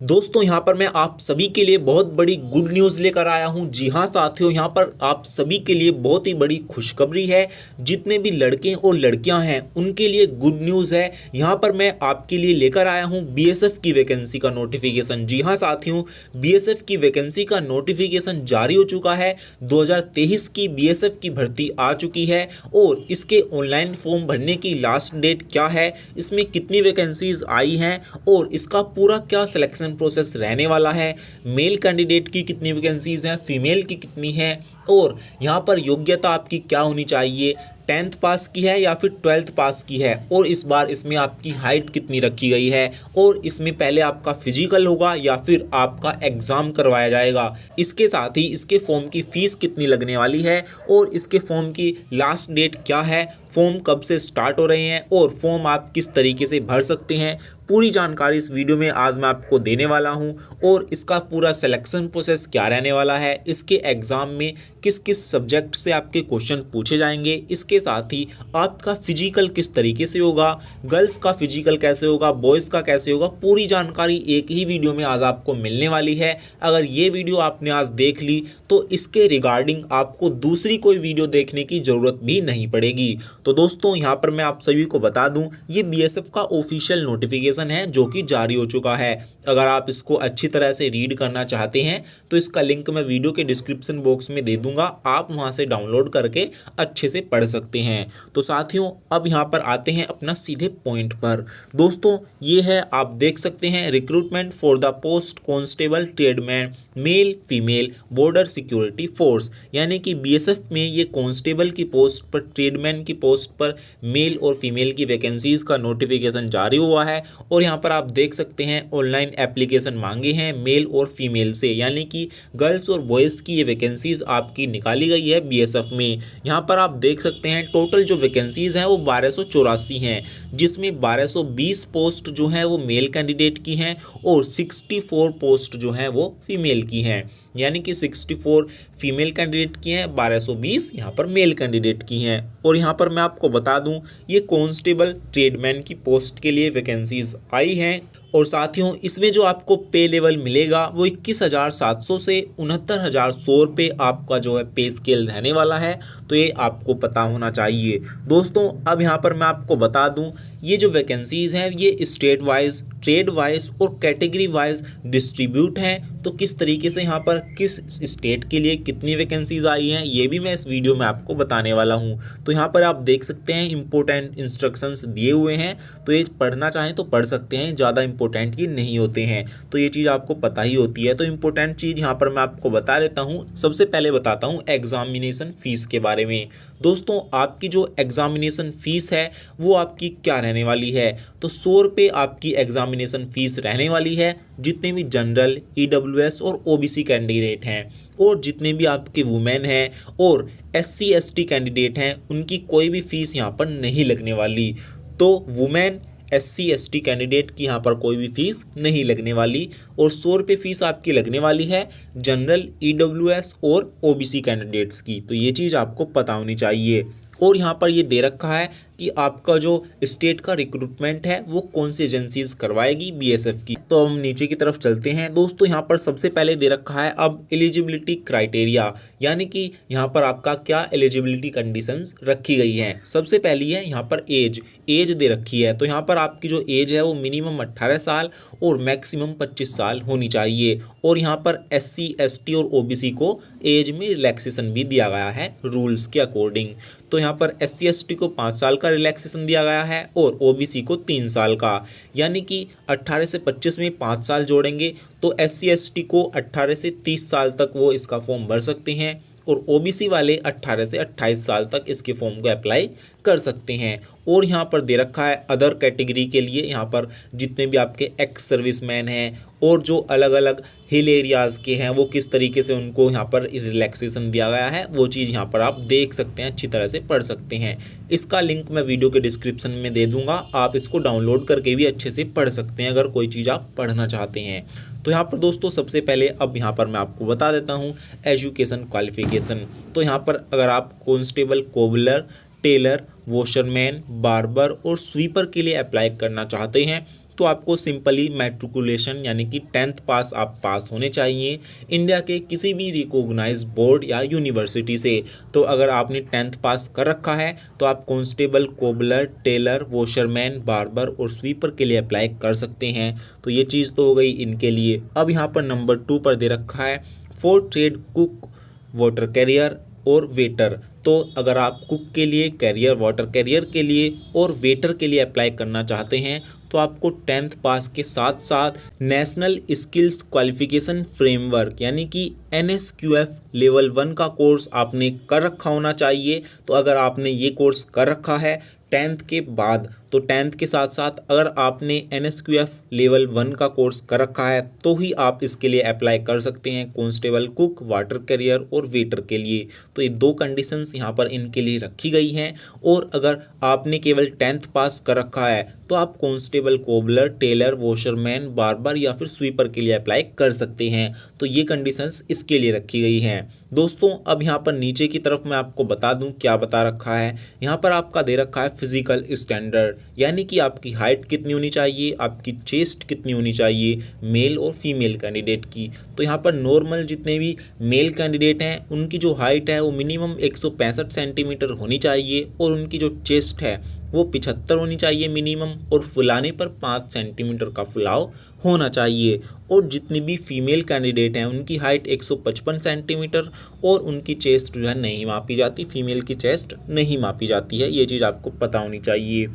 दोस्तों यहाँ पर मैं आप सभी के लिए बहुत बड़ी गुड न्यूज़ लेकर आया हूँ। जी हाँ साथियों, यहाँ पर आप सभी के लिए बहुत ही बड़ी खुशखबरी है। जितने भी लड़के और लड़कियां हैं उनके लिए गुड न्यूज़ है। यहाँ पर मैं आपके लिए लेकर आया हूँ बीएसएफ की वैकेंसी का नोटिफिकेशन। जी हाँ साथियों, बीएसएफ की वैकेंसी का नोटिफिकेशन जारी हो चुका है। 2023 की बीएसएफ की भर्ती आ चुकी है और इसके ऑनलाइन फॉर्म भरने की लास्ट डेट क्या है, इसमें कितनी वैकेंसीज आई हैं और इसका पूरा क्या सिलेक्शन प्रोसेस रहने वाला है, मेल कैंडिडेट की कितनी वैकेंसीज हैं, फीमेल की कितनी हैं और यहाँ पर योग्यता आपकी क्या होनी चाहिए, 10th पास की है या फिर 12th पास की है और इस बार इसमें आपकी हाइट कितनी रखी गई है और इसमें पहले आपका फिजिकल होगा या फिर आपका एग्ज़ाम करवाया जाएगा। इसके साथ ही इसके फॉर्म की फ़ीस कितनी लगने वाली है और इसके फॉर्म की लास्ट डेट क्या है, फॉर्म कब से स्टार्ट हो रहे हैं और फॉर्म आप किस तरीके से भर सकते हैं, पूरी जानकारी इस वीडियो में आज मैं आपको देने वाला हूं। और इसका पूरा सिलेक्शन प्रोसेस क्या रहने वाला है, इसके एग्ज़ाम में किस किस सब्जेक्ट से आपके क्वेश्चन पूछे जाएंगे, इसके साथ ही आपका फिजिकल किस तरीके से होगा, गर्ल्स का फिजिकल कैसे होगा, बॉयज़ का कैसे होगा, पूरी जानकारी एक ही वीडियो में आज आपको मिलने वाली है। अगर ये वीडियो आपने आज देख ली तो इसके रिगार्डिंग आपको दूसरी कोई वीडियो देखने की ज़रूरत भी नहीं पड़ेगी। तो दोस्तों यहाँ पर मैं आप सभी को बता दूं, ये बीएसएफ का ऑफिशियल नोटिफिकेशन है जो कि जारी हो चुका है। अगर आप इसको अच्छी तरह से रीड करना चाहते हैं तो इसका लिंक मैं वीडियो के डिस्क्रिप्शन बॉक्स में दे दूंगा, आप वहां से डाउनलोड करके अच्छे से पढ़ सकते हैं। तो साथियों अब यहाँ पर आते हैं अपना सीधे पॉइंट पर। दोस्तों ये है, आप देख सकते हैं, recruitment for the post constable tradesman male female border security force, यानी कि बीएसएफ में ये कांस्टेबल की पोस्ट पर, ट्रेडमैन की पोस्ट पर मेल और फीमेल की वैकेंसीज का नोटिफिकेशन जारी हुआ है। और यहाँ पर आप देख सकते हैं ऑनलाइन एप्लीकेशन मांगे हैं मेल और फीमेल से, यानी कि गर्ल्स और बॉयज़ की ये वैकेंसीज आपकी निकाली गई है बीएसएफ में। यहाँ पर आप देख सकते हैं टोटल जो वैकेंसीज हैं वो 1284 हैं, जिसमें 1220 पोस्ट जो हैं वो मेल कैंडिडेट की हैं और 64 पोस्ट जो हैं वो फीमेल की हैं, यानी कि 64 फीमेल कैंडिडेट की हैं, 1220 यहाँ पर मेल कैंडिडेट की हैं। और यहाँ पर मैं आपको बता दूं, ये कांस्टेबल ट्रेडमैन की पोस्ट के लिए वैकेंसीज आई हैं। और साथियों इसमें जो आपको पे लेवल मिलेगा वो 21,700 से 69,100 रुपये आपका जो है पे स्केल रहने वाला है। तो ये आपको पता होना चाहिए। दोस्तों अब यहाँ पर मैं आपको बता दूं, ये जो वैकेंसीज़ हैं ये स्टेट वाइज, ट्रेड वाइज और कैटेगरी वाइज डिस्ट्रीब्यूट हैं। तो किस तरीके से यहाँ पर किस स्टेट के लिए कितनी वैकेंसीज आई हैं ये भी मैं इस वीडियो में आपको बताने वाला हूँ। तो यहाँ पर आप देख सकते हैं इंपॉर्टेंट इंस्ट्रक्शंस दिए हुए हैं, तो ये पढ़ना चाहें तो पढ़ सकते हैं, ज़्यादा इंपॉर्टेंट ये नहीं होते हैं, तो ये चीज़ आपको पता ही होती है। तो इंपॉर्टेंट चीज़ यहाँ पर मैं आपको बता देता हूँ। सबसे पहले बताता हूँ एग्जामिनेशन फ़ीस के बारे में। दोस्तों आपकी जो एग्जामिनेशन फ़ीस है वो आपकी क्या रहने वाली है, तो 100 रुपये आपकी एग्जामिनेशन फ़ीस रहने वाली है। जितने भी जनरल, ईडब्ल्यूएस और ओबीसी कैंडिडेट हैं और जितने भी आपके वुमेन हैं और एससी एसटी कैंडिडेट हैं उनकी कोई भी फ़ीस यहाँ पर नहीं लगने वाली। तो वुमेन, एससी एसटी कैंडिडेट की यहाँ पर कोई भी फ़ीस नहीं लगने वाली और 100 रुपये फ़ीस आपकी लगने वाली है जनरल, ईडब्ल्यूएस और ओबीसी कैंडिडेट्स की। तो ये चीज़ आपको पता होनी चाहिए। और यहाँ पर ये दे रखा है कि आपका जो स्टेट का रिक्रूटमेंट है वो कौन सी एजेंसीज करवाएगी बीएसएफ की। तो हम नीचे की तरफ चलते हैं। दोस्तों यहाँ पर सबसे पहले दे रखा है अब एलिजिबिलिटी क्राइटेरिया, यानी कि यहाँ पर आपका क्या एलिजिबिलिटी कंडीशंस रखी गई हैं। सबसे पहली है यहाँ पर एज दे रखी है। तो यहाँ पर आपकी जो एज है वो मिनिमम 18 साल और मैक्सिमम 25 साल होनी चाहिए। और यहाँ पर एससी एसटी और ओबीसी को एज में रिलैक्सेशन भी दिया गया है रूल्स के अकॉर्डिंग। तो यहाँ पर एससी एसटी को 5 साल का रिलैक्सेशन दिया गया है और ओबीसी को 3 साल का, यानी कि 18 से 25 में 5 साल जोड़ेंगे तो एससी एसटी को 18 से 30 साल तक वो इसका फॉर्म भर सकते हैं और ओबीसी वाले 18 से 28 साल तक इसके फॉर्म को अप्लाई कर सकते हैं। और यहाँ पर दे रखा है अदर कैटेगरी के लिए, यहाँ पर जितने भी आपके एक्स सर्विसमैन हैं और जो अलग अलग हिल एरियाज़ के हैं वो किस तरीके से उनको यहाँ पर रिलैक्सेशन दिया गया है वो चीज़ यहाँ पर आप देख सकते हैं, अच्छी तरह से पढ़ सकते हैं। इसका लिंक मैं वीडियो के डिस्क्रिप्शन में दे दूँगा, आप इसको डाउनलोड करके भी अच्छे से पढ़ सकते हैं अगर कोई चीज़ आप पढ़ना चाहते हैं। तो यहाँ पर दोस्तों सबसे पहले अब यहाँ पर मैं आपको बता देता हूँ एजुकेशन क्वालिफिकेशन। तो यहाँ पर अगर आप constable, cobbler, tailor, washerman, barber और स्वीपर के लिए अप्लाई करना चाहते हैं तो आपको सिंपली मैट्रिकुलेशन यानी कि 10th पास आप पास होने चाहिए इंडिया के किसी भी रिकॉग्नाइज बोर्ड या यूनिवर्सिटी से। तो अगर आपने 10th पास कर रखा है तो आप constable, cobbler, tailor, washerman, barber और स्वीपर के लिए अप्लाई कर सकते हैं। तो ये चीज़ तो हो गई इनके लिए। अब यहाँ पर नंबर 2 पर दे रखा है for trade cook, water career और वेटर। तो अगर आप कुक के लिए, कैरियर, वाटर कैरियर के लिए और वेटर के लिए अप्लाई करना चाहते हैं तो आपको 10th पास के साथ साथ नेशनल स्किल्स क्वालिफिकेशन फ्रेमवर्क यानी कि NSQF लेवल 1 का कोर्स आपने कर रखा होना चाहिए। तो अगर आपने ये कोर्स कर रखा है 10th के बाद, तो 10th के साथ साथ अगर आपने NSQF लेवल 1 का कोर्स कर रखा है तो ही आप इसके लिए अप्लाई कर सकते हैं कांस्टेबल, कुक, वाटर कैरियर और वेटर के लिए। तो ये 2 कंडीशंस यहाँ पर इनके लिए रखी गई हैं। और अगर आपने केवल 10th पास कर रखा है तो आप constable, cobbler, tailor, washerman, barber या फिर स्वीपर के लिए अप्लाई कर सकते हैं। तो ये कंडीशंस इसके लिए रखी गई हैं। दोस्तों अब यहाँ पर नीचे की तरफ मैं आपको बता दूं क्या बता रखा है। यहाँ पर आपका दे रखा है फिजिकल स्टैंडर्ड यानी कि आपकी हाइट कितनी होनी चाहिए, आपकी चेस्ट कितनी होनी चाहिए मेल और फीमेल कैंडिडेट की। तो यहाँ पर नॉर्मल जितने भी मेल कैंडिडेट हैं उनकी जो हाइट है वो मिनिमम 165 सेंटीमीटर होनी चाहिए और उनकी जो चेस्ट है वो 75 होनी चाहिए मिनिमम, और फुलाने पर 5 सेंटीमीटर का फुलाव होना चाहिए। और जितनी भी फीमेल कैंडिडेट हैं उनकी हाइट 155 सेंटीमीटर और उनकी चेस्ट जो है नहीं मापी जाती, फीमेल की चेस्ट नहीं मापी जाती है, ये चीज़ आपको पता होनी चाहिए।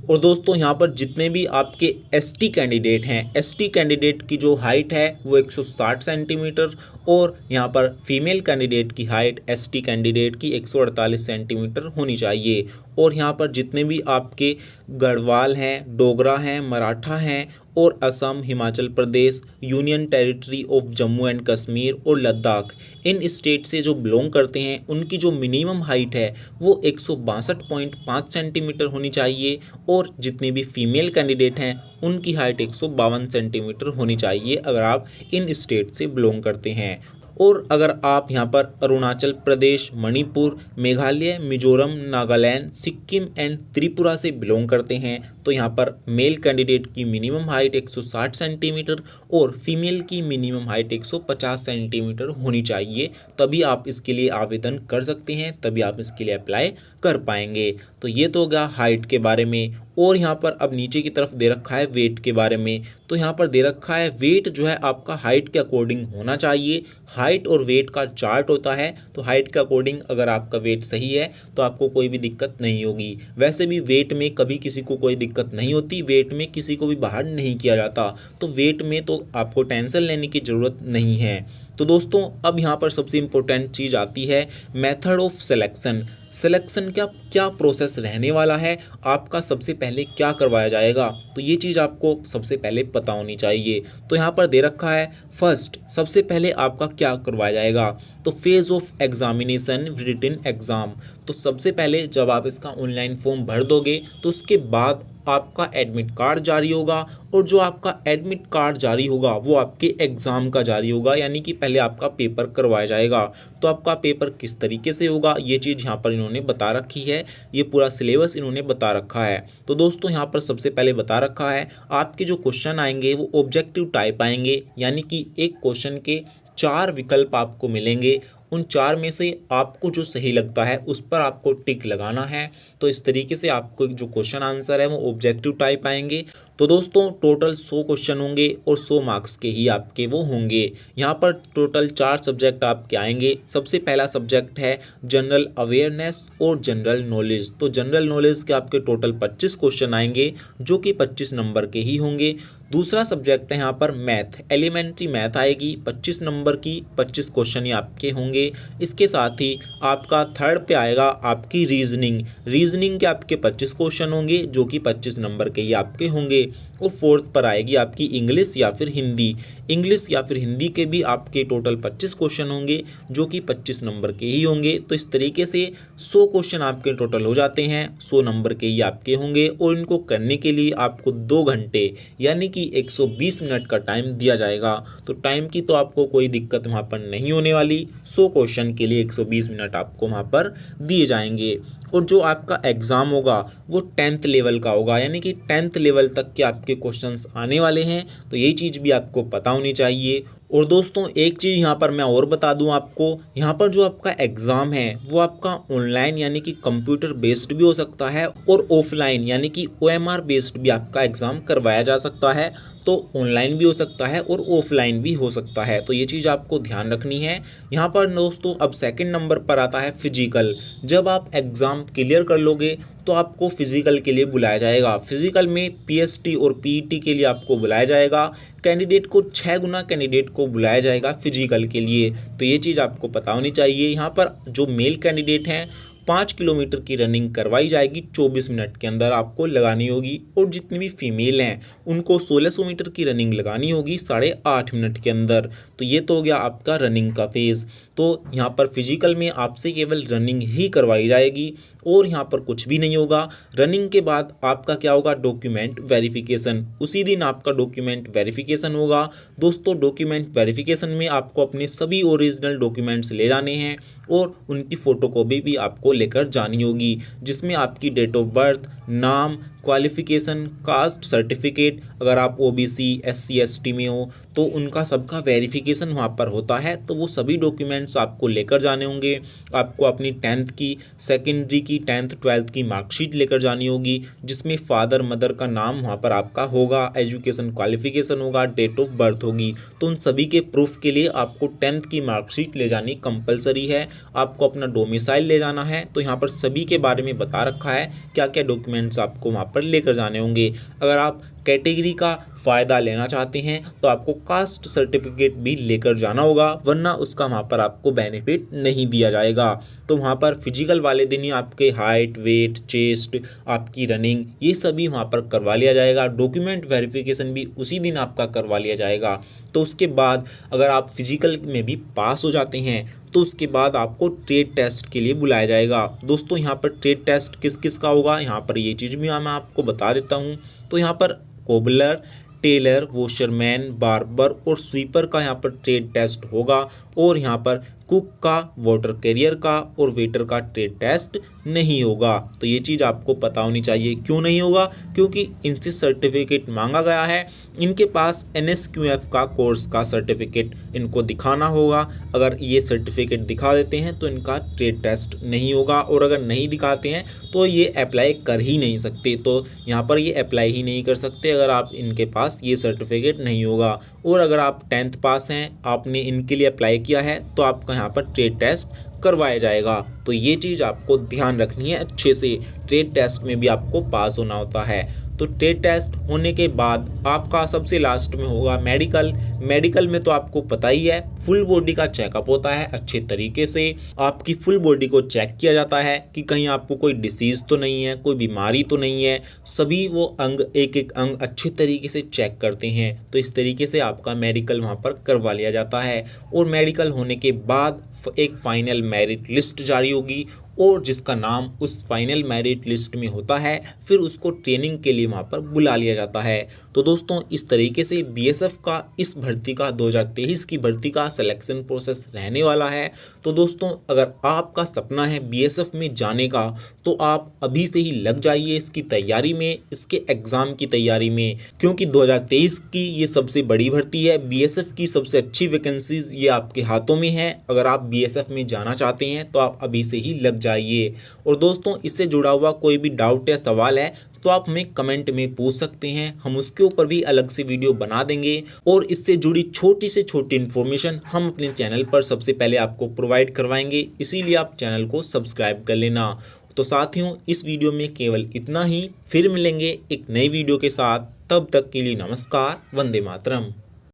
और दोस्तों यहाँ पर जितने भी आपके ST कैंडिडेट हैं, ST कैंडिडेट की जो हाइट है वो 160 सेंटीमीटर और यहाँ पर फीमेल कैंडिडेट की हाइट ST कैंडिडेट की 148 सेंटीमीटर होनी चाहिए। और यहाँ पर जितने भी आपके गढ़वाल हैं, डोगरा हैं, मराठा हैं और Assam, Himachal Pradesh, union territory of Jammu and Kashmir और लद्दाख, इन स्टेट से जो बिलोंग करते हैं उनकी जो मिनिमम हाइट है वो 162.5 सेंटीमीटर होनी चाहिए और जितनी भी फीमेल कैंडिडेट हैं उनकी हाइट 152 सेंटीमीटर होनी चाहिए अगर आप इन स्टेट से बिलोंग करते हैं। और अगर आप यहाँ पर अरुणाचल प्रदेश, मणिपुर, मेघालय, मिजोरम, नागालैंड, सिक्किम एंड त्रिपुरा से बिलोंग करते हैं तो यहाँ पर मेल कैंडिडेट की मिनिमम हाइट 160 सेंटीमीटर और फीमेल की मिनिमम हाइट 150 सेंटीमीटर होनी चाहिए, तभी आप इसके लिए आवेदन कर सकते हैं, तभी आप इसके लिए अप्लाई कर पाएंगे। तो ये तो हो गया हाइट के बारे में। और यहाँ पर अब नीचे की तरफ दे रखा है वेट के बारे में। तो यहाँ पर दे रखा है वेट जो है आपका हाइट के अकॉर्डिंग होना चाहिए। हाइट और वेट का चार्ट होता है, तो हाइट के अकॉर्डिंग अगर आपका वेट सही है तो आपको कोई भी दिक्कत नहीं होगी। वैसे भी वेट में कभी किसी को कोई दिक्कत नहीं होती, वेट में किसी को भी बाहर नहीं किया जाता, तो वेट में तो आपको टेंशन लेने की ज़रूरत नहीं है। तो दोस्तों अब यहाँ पर सबसे इम्पोर्टेंट चीज़ आती है मेथड ऑफ सिलेक्शन। सिलेक्शन का क्या प्रोसेस रहने वाला है, आपका सबसे पहले क्या करवाया जाएगा, तो ये चीज़ आपको सबसे पहले पता होनी चाहिए। तो यहाँ पर दे रखा है फर्स्ट, सबसे पहले आपका क्या करवाया जाएगा, तो phase of examination written exam. तो सबसे पहले जब आप इसका ऑनलाइन फॉर्म भर दोगे तो उसके बाद आपका एडमिट कार्ड जारी होगा और जो आपका एडमिट कार्ड जारी होगा वो आपके एग्ज़ाम का जारी होगा, यानी कि पहले आपका पेपर करवाया जाएगा। तो आपका पेपर किस तरीके से होगा ये चीज़ यहाँ पर इन्होंने बता रखी है, ये पूरा सिलेबस इन्होंने बता रखा है। तो दोस्तों यहाँ पर सबसे पहले बता रखा है आपके जो क्वेश्चन आएंगे वो ऑब्जेक्टिव टाइप आएंगे, यानी कि एक क्वेश्चन के 4 विकल्प आपको मिलेंगे, उन 4 में से आपको जो सही लगता है उस पर आपको टिक लगाना है। तो इस तरीके से आपको जो क्वेश्चन आंसर है वो ऑब्जेक्टिव टाइप आएंगे। तो दोस्तों टोटल 100 क्वेश्चन होंगे और 100 मार्क्स के ही आपके वो होंगे। यहाँ पर टोटल 4 सब्जेक्ट आपके आएंगे। सबसे पहला सब्जेक्ट है जनरल अवेयरनेस और जनरल नॉलेज। तो जनरल नॉलेज के आपके टोटल 25 क्वेश्चन आएंगे जो कि 25 नंबर के ही होंगे। दूसरा सब्जेक्ट है यहाँ पर मैथ, एलिमेंट्री मैथ आएगी 25 नंबर की, 25 क्वेश्चन ही आपके होंगे। इसके साथ ही आपका थर्ड पे आएगा आपकी रीजनिंग, रीजनिंग के आपके 25 क्वेश्चन होंगे जो कि 25 नंबर के ही आपके होंगे। और फोर्थ पर आएगी आपकी इंग्लिश या फिर हिंदी, इंग्लिश या फिर हिंदी के भी आपके टोटल 25 क्वेश्चन होंगे जो कि 25 नंबर के ही होंगे। तो इस तरीके से 100 क्वेश्चन आपके टोटल हो जाते हैं, 100 नंबर के ही आपके होंगे। और इनको करने के लिए आपको 2 घंटे यानी कि 120 मिनट का टाइम दिया जाएगा। तो टाइम की तो आपको कोई दिक्कत वहाँ पर नहीं होने वाली, 100 क्वेश्चन के लिए 120 मिनट आपको वहाँ पर दिए जाएंगे। और जो आपका एग्ज़ाम होगा वो 10th लेवल का होगा, यानी कि 10th लेवल तक के आपके क्वेश्चंस आने वाले हैं, तो यही चीज़ भी आपको पता होनी चाहिए। और दोस्तों एक चीज़ यहाँ पर मैं और बता दूँ आपको, यहाँ पर जो आपका एग्ज़ाम है वो आपका ऑनलाइन यानी कि कंप्यूटर बेस्ड भी हो सकता है और ऑफलाइन यानी कि OMR बेस्ड भी आपका एग्ज़ाम करवाया जा सकता है। तो ऑनलाइन भी हो सकता है और ऑफलाइन भी हो सकता है, तो ये चीज़ आपको ध्यान रखनी है। यहाँ पर दोस्तों अब सेकंड नंबर पर आता है फिजिकल। जब आप एग्ज़ाम क्लियर कर लोगे तो आपको फिजिकल के लिए बुलाया जाएगा। फिजिकल में PST और PET के लिए आपको बुलाया जाएगा। कैंडिडेट को 6 गुना कैंडिडेट को बुलाया जाएगा फिजिकल के लिए, तो ये चीज़ आपको पता होनी चाहिए। यहाँ पर जो मेल कैंडिडेट हैं 5 किलोमीटर की रनिंग करवाई जाएगी 24 मिनट के अंदर आपको लगानी होगी, और जितनी भी फीमेल हैं उनको 1600 मीटर की रनिंग लगानी होगी 8.5 मिनट के अंदर। तो ये तो हो गया आपका रनिंग का फेज़। तो यहाँ पर फिजिकल में आपसे केवल रनिंग ही करवाई जाएगी और यहाँ पर कुछ भी नहीं होगा। रनिंग के बाद आपका क्या होगा, डॉक्यूमेंट वेरिफिकेशन। उसी दिन आपका डॉक्यूमेंट वेरिफिकेशन होगा। दोस्तों डॉक्यूमेंट वेरिफिकेशन में आपको अपने सभी ओरिजिनल डॉक्यूमेंट्स ले जाने हैं और उनकी फ़ोटोकॉपी भी आपको लेकर जानी होगी, जिसमें आपकी डेट ऑफ बर्थ, नाम, क्वालिफ़िकेशन, कास्ट सर्टिफिकेट, अगर आप OBC SC ST में हो तो उनका सबका वेरिफिकेशन वहाँ पर होता है। तो वो सभी डॉक्यूमेंट्स आपको लेकर जाने होंगे। आपको अपनी 10th की, सेकेंडरी की, 10th 12th की मार्कशीट लेकर जानी होगी, जिसमें फादर मदर का नाम वहाँ पर आपका होगा, एजुकेशन क्वालिफ़िकेशन होगा, डेट ऑफ बर्थ होगी। तो उन सभी के प्रूफ के लिए आपको 10th की मार्कशीट ले जानी कंपलसरी है। आपको अपना डोमिसाइल ले जाना है। तो यहाँ पर सभी के बारे में बता रखा है क्या क्या डॉक्यूमेंट्स आपको वहाँ पर लेकर जाने होंगे। अगर आप कैटेगरी का फ़ायदा लेना चाहते हैं तो आपको कास्ट सर्टिफिकेट भी लेकर जाना होगा, वरना उसका वहाँ पर आपको बेनिफिट नहीं दिया जाएगा। तो वहाँ पर फिजिकल वाले दिन ही आपके हाइट, वेट, चेस्ट, आपकी रनिंग, ये सभी वहाँ पर करवा लिया जाएगा। डॉक्यूमेंट वेरिफिकेशन भी उसी दिन आपका करवा लिया जाएगा। तो उसके बाद अगर आप फिजिकल में भी पास हो जाते हैं तो उसके बाद आपको ट्रेड टेस्ट के लिए बुलाया जाएगा। दोस्तों यहाँ पर ट्रेड टेस्ट किस किस का होगा, यहाँ पर ये चीज़ भी मैं आपको बता देता हूँ। तो यहाँ पर कोबलर, टेलर, वॉशरमैन, बार्बर और स्वीपर का यहाँ पर ट्रेड टेस्ट होगा, और यहाँ पर कुक का, वाटर कैरियर का और वेटर का ट्रेड टेस्ट नहीं होगा। तो ये चीज़ आपको पता होनी चाहिए। क्यों नहीं होगा, क्योंकि इनसे सर्टिफिकेट मांगा गया है। इनके पास NSQF का कोर्स का सर्टिफिकेट इनको दिखाना होगा। अगर ये सर्टिफिकेट दिखा देते हैं तो इनका ट्रेड टेस्ट नहीं होगा, और अगर नहीं दिखाते हैं तो ये अप्लाई कर ही नहीं सकते। तो यहाँ पर ये अप्लाई ही नहीं कर सकते अगर आप इनके पास ये सर्टिफिकेट नहीं होगा। और अगर आप 10th पास हैं, आपने इनके लिए अप्लाई किया है, तो आपका यहाँ पर ट्रेड टेस्ट करवाया जाएगा। तो ये चीज़ आपको ध्यान रखनी है अच्छे से। ट्रेड टेस्ट में भी आपको पास होना होता है। तो ट्रेड टेस्ट होने के बाद आपका सबसे लास्ट में होगा मेडिकल। मेडिकल में तो आपको पता ही है, फुल बॉडी का चेकअप होता है अच्छे तरीके से। आपकी फुल बॉडी को चेक किया जाता है कि कहीं आपको कोई डिसीज़ तो नहीं है, कोई बीमारी तो नहीं है। सभी वो अंग, एक एक अंग अच्छे तरीके से चेक करते हैं। तो इस तरीके से आपका मेडिकल वहाँ पर करवा लिया जाता है। और मेडिकल होने के बाद एक फाइनल मेरिट लिस्ट जारी होगी, और जिसका नाम उस फाइनल मेरिट लिस्ट में होता है फिर उसको ट्रेनिंग के लिए वहाँ पर बुला लिया जाता है। तो दोस्तों इस तरीके से BSF का इस भर्ती का 2023 की भर्ती का सिलेक्शन प्रोसेस रहने वाला है। तो दोस्तों अगर आपका सपना है BSF में जाने का तो आप अभी से ही लग जाइए इसकी तैयारी में, इसके एग्ज़ाम की तैयारी में, क्योंकि 2023 की ये सबसे बड़ी भर्ती है। BSF की सबसे अच्छी वैकेंसीज ये आपके हाथों में है। अगर आप BSF में जाना चाहते हैं तो आप अभी से ही लग जाइए। और दोस्तों इससे जुड़ा हुआ कोई भी डाउट या सवाल है तो आप हमें कमेंट में पूछ सकते हैं, हम उसके ऊपर भी अलग से वीडियो बना देंगे। और इससे जुड़ी छोटी से छोटी इन्फॉर्मेशन हम अपने चैनल पर सबसे पहले आपको प्रोवाइड करवाएंगे, इसीलिए आप चैनल को सब्सक्राइब कर लेना। तो साथियों इस वीडियो में केवल इतना ही, फिर मिलेंगे एक नई वीडियो के साथ। तब तक के लिए नमस्कार, वंदे मातरम।